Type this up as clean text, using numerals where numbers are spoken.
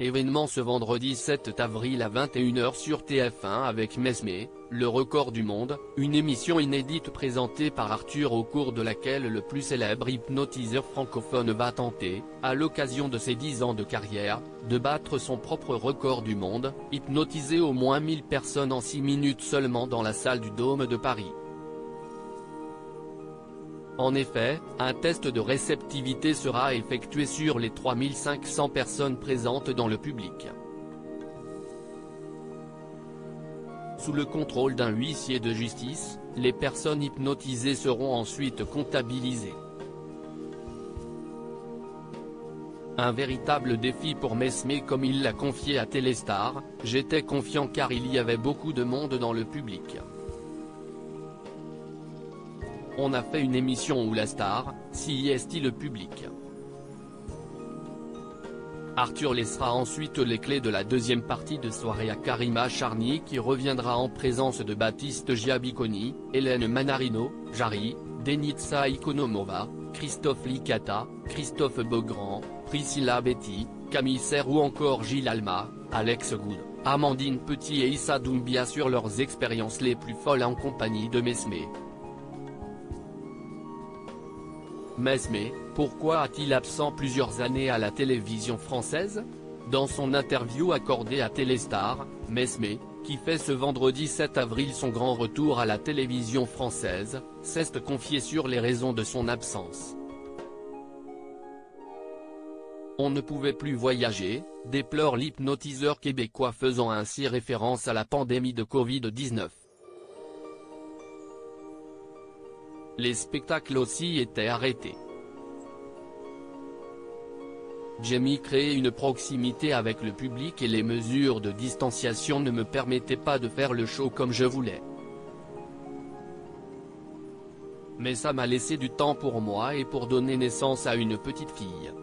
Événement ce vendredi 7 avril à 21 h sur TF1 avec Mesme, le record du monde, une émission inédite présentée par Arthur au cours de laquelle le plus célèbre hypnotiseur francophone va tenter, à l'occasion de ses 10 ans de carrière, de battre son propre record du monde, hypnotiser au moins 1000 personnes en 6 minutes seulement dans la salle du Dôme de Paris. En effet, un test de réceptivité sera effectué sur les 3500 personnes présentes dans le public. Sous le contrôle d'un huissier de justice, les personnes hypnotisées seront ensuite comptabilisées. Un véritable défi pour Mesme, comme il l'a confié à Téléstar, « J'étais confiant car il y avait beaucoup de monde dans le public. On a fait une émission où la star, si est-il le public. » Arthur laissera ensuite les clés de la deuxième partie de soirée à Karima Charny qui reviendra en présence de Baptiste Giabiconi, Hélène Manarino, Jarry, Denitsa Ikonomova, Christophe Licata, Christophe Beaugrand, Priscilla Betty, Camille Serre ou encore Gilles Alma, Alex Good, Amandine Petit et Issa Doumbia sur leurs expériences les plus folles en compagnie de Mesme. Mesme, pourquoi a-t-il absent plusieurs années à la télévision française? Dans son interview accordée à Téléstar, Mesme, qui fait ce vendredi 7 avril son grand retour à la télévision française, s'est confié sur les raisons de son absence. On ne pouvait plus voyager, déplore l'hypnotiseur québécois faisant ainsi référence à la pandémie de Covid-19. Les spectacles aussi étaient arrêtés. J'ai créé une proximité avec le public et les mesures de distanciation ne me permettaient pas de faire le show comme je voulais. Mais ça m'a laissé du temps pour moi et pour donner naissance à une petite fille.